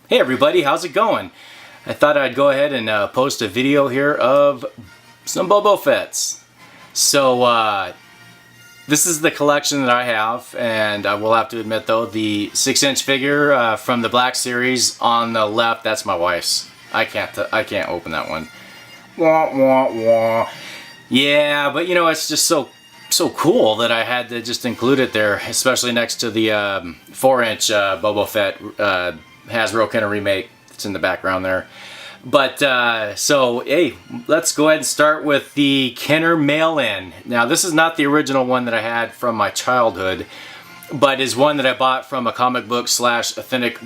Hey everybody, how's it going? I thought I'd go ahead and post a video here of some Boba Fetts. So this is the collection that I have, and I will have to admit though, the 6-inch figure from the Black Series on the left, that's my wife's. I can't open that one. Wah, wah, wah. Yeah, but you know, it's just so cool that I had to just include it there, especially next to the 4-inch Boba Fett Hasbro Kenner remake that's in the background there. But so hey, let's go ahead and start with the Kenner mail-in. Now this is not the original one that I had from my childhood, but is one that I bought from a comic book / authentic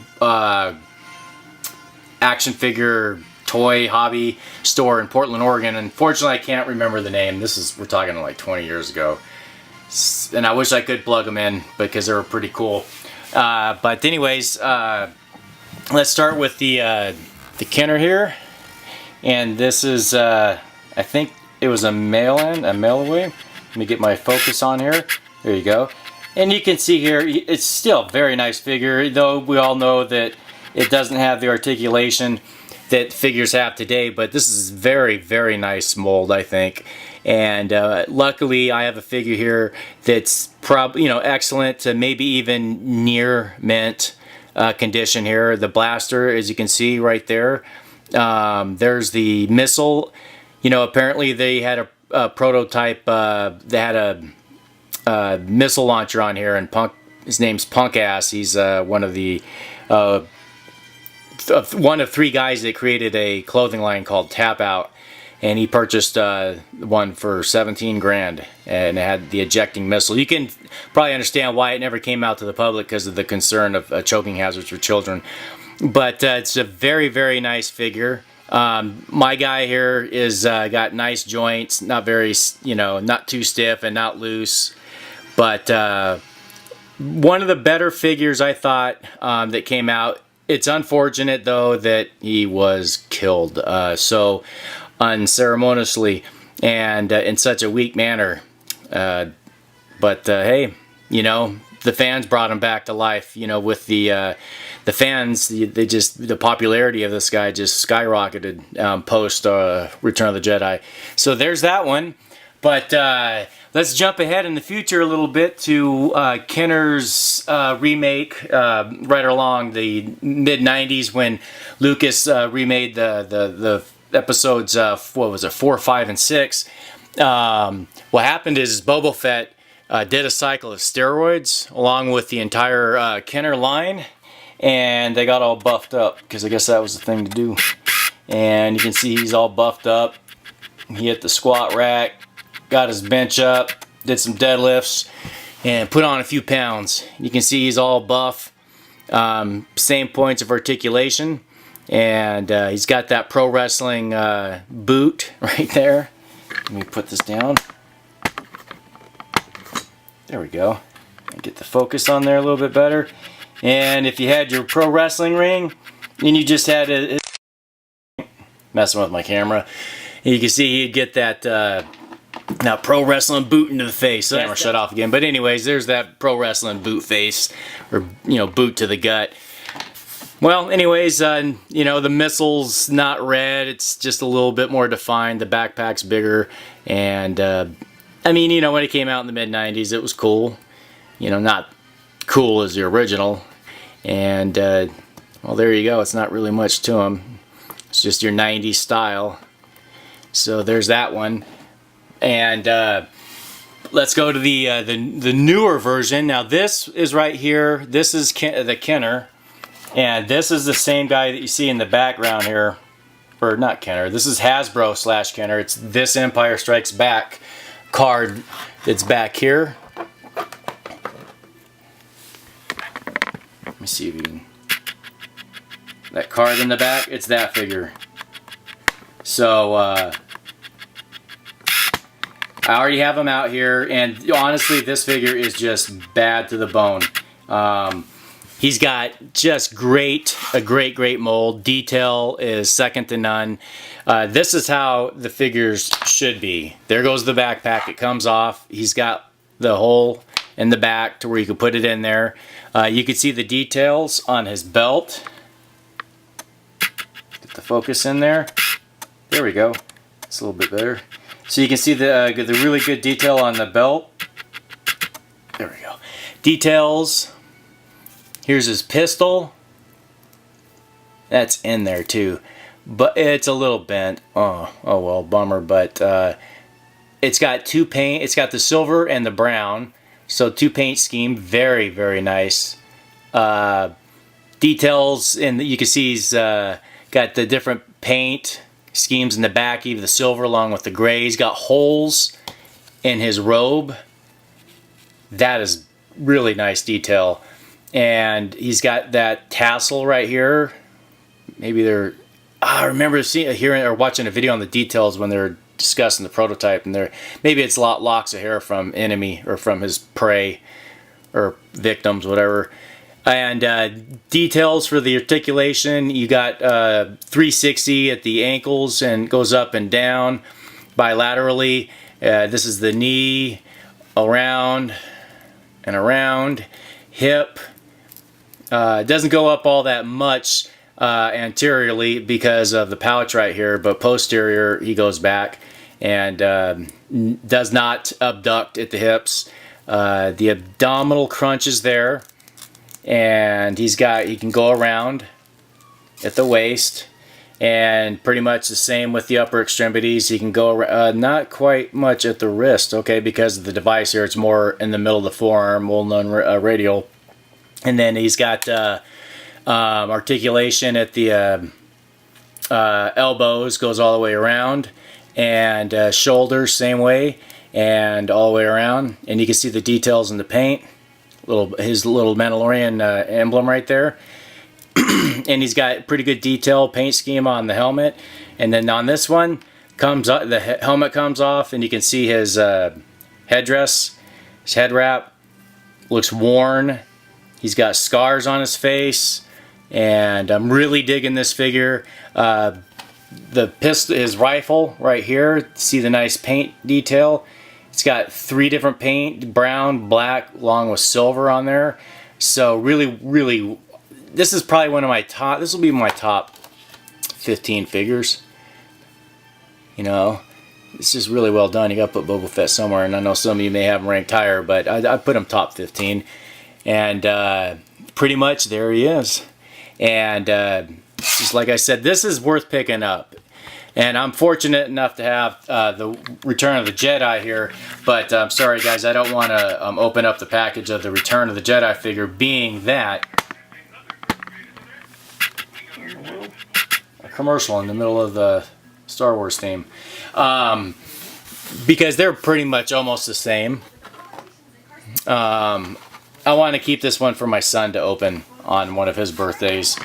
action figure toy hobby store in Portland, Oregon. Unfortunately, I can't remember the name. We're talking like 20 years ago, and I wish I could plug them in because they were pretty cool. But anyways, let's start with the Kenner here, and this is I think it was a mail-in, a mail-away. Let me get my focus on here. There you go. And you can see here, it's still a very nice figure, though we all know that it doesn't have the articulation that figures have today, but this is very, very nice mold, I think. And luckily I have a figure here that's probably, you know, excellent to maybe even near mint condition here. The blaster, as you can see right there, there's the missile. You know, apparently they had a prototype, they had a missile launcher on here, and his name's Punk Ass. He's one of 3 guys that created a clothing line called Tap Out, and he purchased one for 17 grand, and it had the ejecting missile. You can probably understand why it never came out to the public, because of the concern of choking hazards for children. But it's a very, very nice figure. My guy here is got nice joints, not very, you know, not too stiff and not loose, but one of the better figures I thought that came out. It's unfortunate though that he was killed so unceremoniously and in such a weak manner. But hey, you know, the fans brought him back to life. You know, with the fans, the popularity of this guy just skyrocketed post Return of the Jedi. So there's that one. But let's jump ahead in the future a little bit to Kenner's remake right along the mid-90s, when Lucas remade the episodes, what was it, 4, 5, and 6. What happened is Boba Fett did a cycle of steroids along with the entire Kenner line, and they got all buffed up, because I guess that was the thing to do. And you can see he's all buffed up. He hit the squat rack, got his bench up, did some deadlifts, and put on a few pounds. You can see he's all buff, same points of articulation, and he's got that pro wrestling boot right there. Let me put this down. There we go. Get the focus on there a little bit better. And if you had your pro wrestling ring, and you just had it messing with my camera, you can see he'd get that now pro wrestling boot into the face. So camera shut off again. But anyways, there's that pro wrestling boot face, or you know, boot to the gut. Well, anyways, you know, the missile's not red. It's just a little bit more defined. The backpack's bigger, and I mean, you know, when it came out in the mid-90s, it was cool. You know, not cool as the original. And well, there you go. It's not really much to him. It's just your 90s style. So there's that one. And let's go to the newer version. Now this is right here. This is the Kenner, and this is the same guy that you see in the background here, or not Kenner. This is Hasbro / Kenner. It's this Empire Strikes Back card that's back here. Let me see if you can. That card in the back. It's that figure. So I already have him out here, and honestly, this figure is just bad to the bone. He's got just a great mold. Detail is second to none. This is how the figures should be. There goes the backpack. It comes off. He's got the hole in the back to where you can put it in there. You can see the details on his belt. Get the focus in there. There we go. It's a little bit better. So you can see the really good detail on the belt. There we go. Details. Here's his pistol. That's in there too, but it's a little bent. Oh well, bummer. But it's got two paint. It's got the silver and the brown. So two paint scheme. Very, very nice. Details, and you can see he's got the different paint schemes in the back, even the silver along with the gray. He's got holes in his robe. That is really nice detail. And he's got that tassel right here. Maybe they're... I remember hearing or watching a video on the details when they were discussing the prototype, and maybe it's locks of hair from enemy or from his prey or victims, whatever. And details for the articulation, you got 360 at the ankles and goes up and down bilaterally. This is the knee, around and around, hip. It doesn't go up all that much anteriorly because of the pouch right here, but posterior he goes back and does not abduct at the hips. The abdominal crunch is there. And he can go around at the waist, and pretty much the same with the upper extremities. He can go not quite much at the wrist, okay, because of the device here. It's more in the middle of the forearm, well known radial. And then he's got articulation at the elbows, goes all the way around, and shoulders same way, and all the way around. And you can see the details in the paint. His little Mandalorian emblem right there. And he's got pretty good detail paint scheme on the helmet. And then on this one, the helmet comes off, and you can see his headdress, his head wrap. Looks worn. He's got scars on his face, and I'm really digging this figure. His rifle right here. See the nice paint detail. It's got 3 different paint, brown, black, along with silver on there. So really, really, this is probably one of my top, this will be my top 15 figures. You know, it's just really well done. You got to put Boba Fett somewhere, and I know some of you may have him ranked higher, but I put him top 15. And pretty much there he is. And just like I said, this is worth picking up. And I'm fortunate enough to have the Return of the Jedi here, but I'm sorry guys, I don't want to open up the package of the Return of the Jedi figure, being that a commercial in the middle of the Star Wars theme, because they're pretty much almost the same. I want to keep this one for my son to open on one of his birthdays.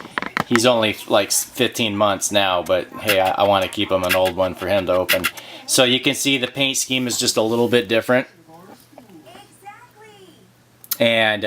He's only like 15 months now, but hey, I want to keep him an old one for him to open. So you can see the paint scheme is just a little bit different. And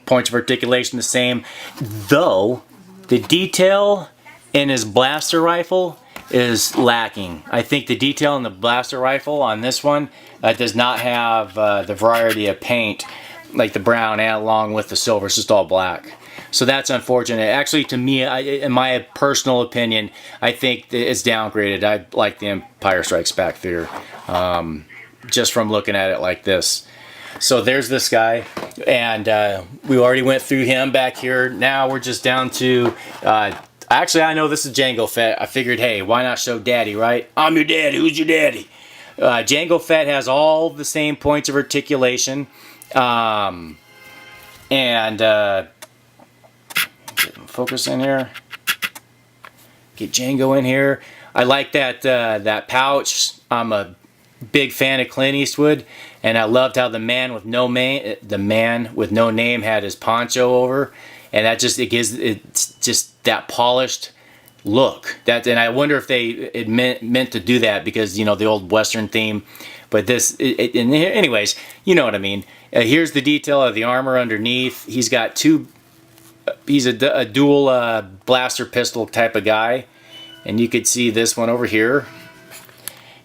points of articulation the same. Though, the detail in his blaster rifle is lacking. I think the detail in the blaster rifle on this one does not have the variety of paint like the brown and along with the silver. It's just all black. So that's unfortunate. Actually, to me, in my personal opinion, I think that it's downgraded. I like the Empire Strikes Back figure, just from looking at it like this. So there's this guy, and we already went through him back here. Now we're just down to, actually I know this is Jango Fett. I figured, hey, why not show Daddy, right? I'm your daddy, who's your daddy? Jango Fett has all the same points of articulation, and get focus in here. Get Jango in here. I like that that pouch. I'm a big fan of Clint Eastwood, and I loved how the man with no name had his poncho over, and that just it's just that polished look. And I wonder if it meant to do that because, you know, the old Western theme. But anyways, you know what I mean. Here's the detail of the armor underneath. He's got he's a dual blaster pistol type of guy, and you could see this one over here.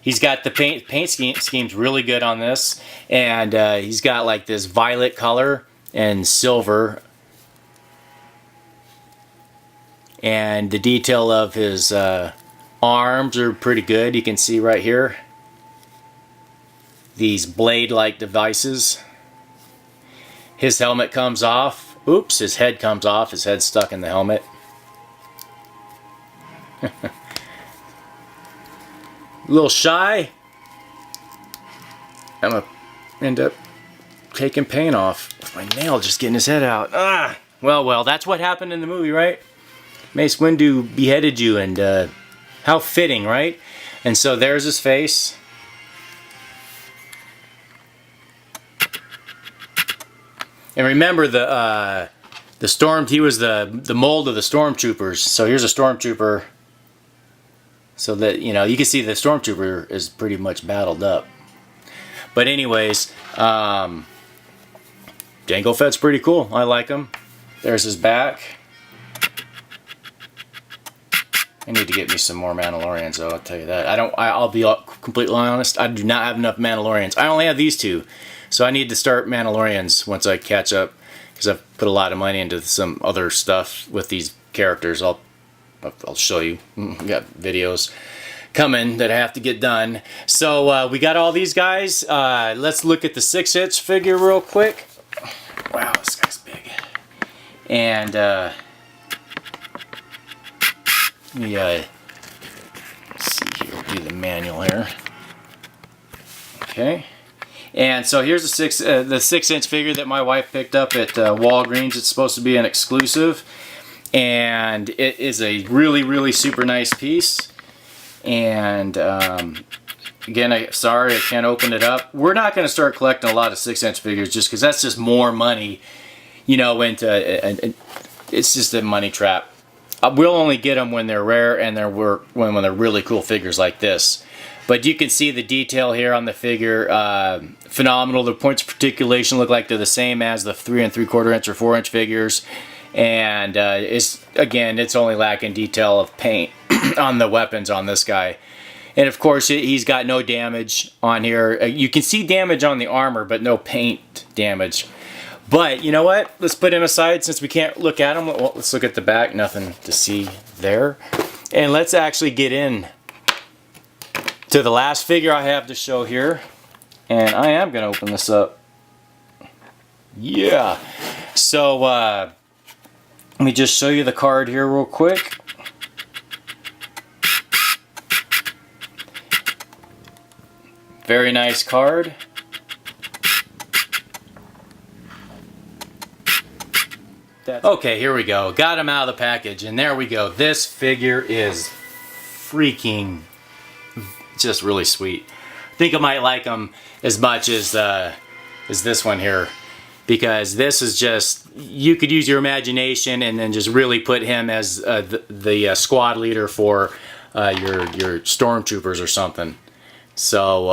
He's got the paint scheme's really good on this, and he's got like this violet color and silver And the detail of his arms are pretty good. You can see right here these blade-like devices. His helmet comes off. Oops, his head comes off. His head's stuck in the helmet. A little shy. I'm gonna end up taking paint off with my nail, just getting his head out. Ah, well, that's what happened in the movie, right? Mace Windu beheaded you, and how fitting, right? And so there's his face. And remember the he was the mold of the stormtroopers. So here's a stormtrooper. So that, you know, you can see the stormtrooper is pretty much battled up. But anyways, Jango Fett's pretty cool. I like him. There's his back. I need to get me some more Mandalorians, though, I'll tell you that. I'll be completely honest, I do not have enough Mandalorians. I only have these two. So I need to start Mandalorians once I catch up, because I've put a lot of money into some other stuff with these characters. I'll show you. We got videos coming that I have to get done. So we got all these guys. Let's look at the 6-inch figure real quick. Wow, this guy's big. And let me see here. We'll do the manual here. Okay. And so here's the 6-inch figure that my wife picked up at Walgreens. It's supposed to be an exclusive, and it is a really super nice piece. And again, sorry I can't open it up. We're not going to start collecting a lot of 6-inch figures just because that's just more money, you know, into it's just a money trap. We'll only get them when they're rare and when they're really cool figures like this. But you can see the detail here on the figure, phenomenal. The points of articulation look like they're the same as the 3 3/4 inch or 4-inch figures. And it's only lacking detail of paint on the weapons on this guy. And of course, he's got no damage on here. You can see damage on the armor, but no paint damage. But you know what? Let's put him aside since we can't look at him. Well, let's look at the back. Nothing to see there. And let's actually get in to the last figure I have to show here. And I am going to open this up. Yeah. So, let me just show you the card here real quick. Very nice card. Okay, here we go. Got him out of the package, and there we go. This figure is freaking just really sweet. I think I might like him as much as this one here, because this is just, you could use your imagination and then just really put him as the squad leader for your stormtroopers or something. So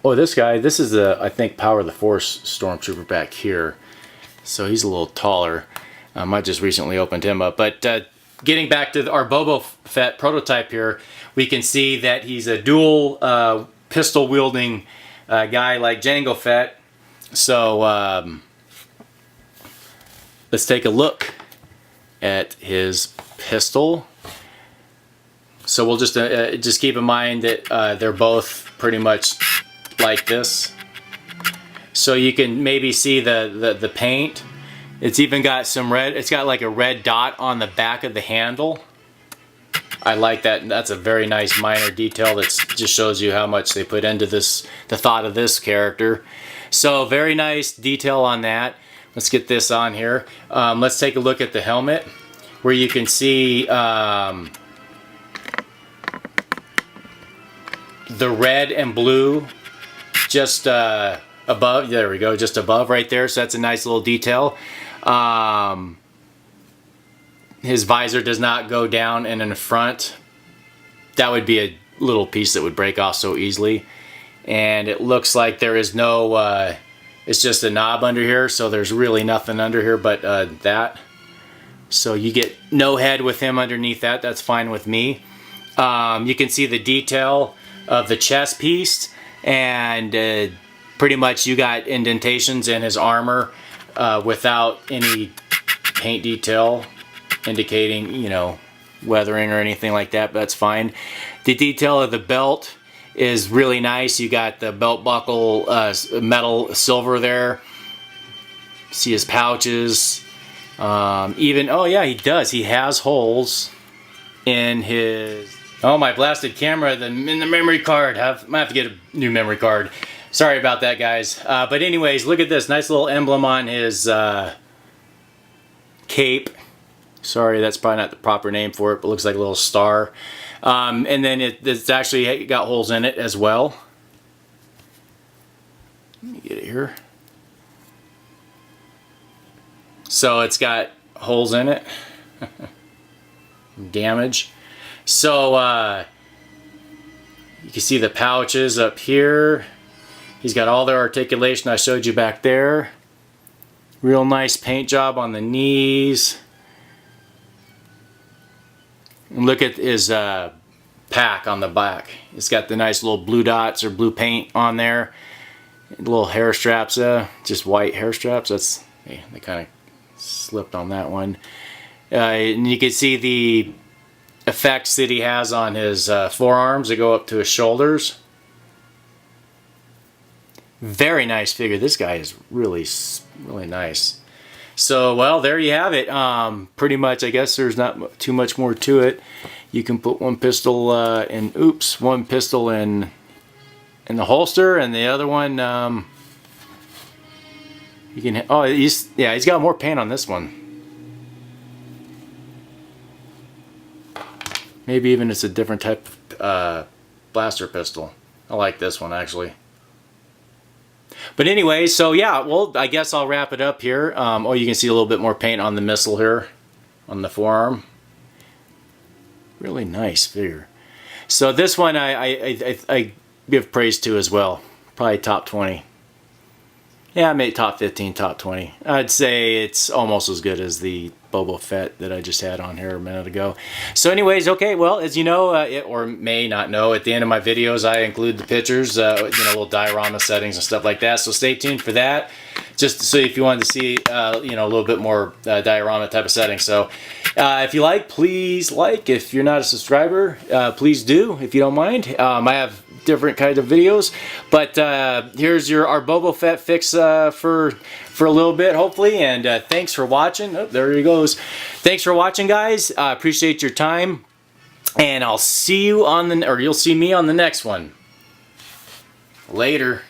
oh, this guy, this is the, I think, Power of the Force stormtrooper back here. So he's a little taller. I just recently opened him up. But getting back to our Boba Fett prototype here, we can see that he's a dual pistol wielding guy like Jango Fett. So let's take a look at his pistol. So we'll just keep in mind that they're both pretty much like this. So you can maybe see the paint. It's even got some red. It's got like a red dot on the back of the handle. I like that. That's a very nice minor detail that just shows you how much they put into this, the thought of this character. So very nice detail on that. Let's get this on here. Let's take a look at the helmet, where you can see the red and blue just above. There we go, just above right there. So that's a nice little detail. His visor does not go down and in the front. That would be a little piece that would break off so easily. And it looks like there is no, it's just a knob under here, so there's really nothing under here but that. So you get no head with him underneath that. That's fine with me. You can see the detail of the chest piece, and pretty much you got indentations in his armor without any paint detail indicating, you know, weathering or anything like that, but that's fine. The detail of the belt is really nice. You got the belt buckle metal silver there. See his pouches. Even, oh yeah, he does. He has holes in his... Oh, my blasted camera in the memory card. Might have to get a new memory card. Sorry about that, guys. But anyways, look at this. Nice little emblem on his cape. Sorry, that's probably not the proper name for it, but it looks like a little star. And then it's actually got holes in it as well. Let me get it here. So it's got holes in it. Damage. So you can see the pouches up here. He's got all the articulation I showed you back there. Real nice paint job on the knees. And look at his pack on the back. It's got the nice little blue dots or blue paint on there. Little hair straps, just white hair straps. That's they kind of slipped on that one. And you can see the effects that he has on his forearms that go up to his shoulders. Very nice figure. This guy is really nice. So, well, there you have it. Pretty much, I guess there's not too much more to it. You can put one pistol one pistol in the holster, and the other one, you can. Oh, he's got more paint on this one. Maybe even it's a different type of blaster pistol. I like this one actually. But anyway, so yeah, well, I guess I'll wrap it up here. Oh, you can see a little bit more paint on the missile here, on the forearm. Really nice figure. So this one I give praise to as well. Probably top 20. Yeah, I made top 15, top 20. I'd say it's almost as good as the Boba Fett that I just had on here a minute ago. So anyways, okay, well, as you know, or may not know, at the end of my videos I include the pictures, little diorama settings and stuff like that. So stay tuned for that, just to see if you wanted to see, a little bit more diorama type of settings. So if you like, please like. If you're not a subscriber, please do, if you don't mind. I have different kinds of videos, but here's our Boba Fett fix for a little bit, hopefully, and thanks for watching. Oh, there he goes. Thanks for watching, guys. I appreciate your time, and I'll see you on you'll see me on the next one. Later.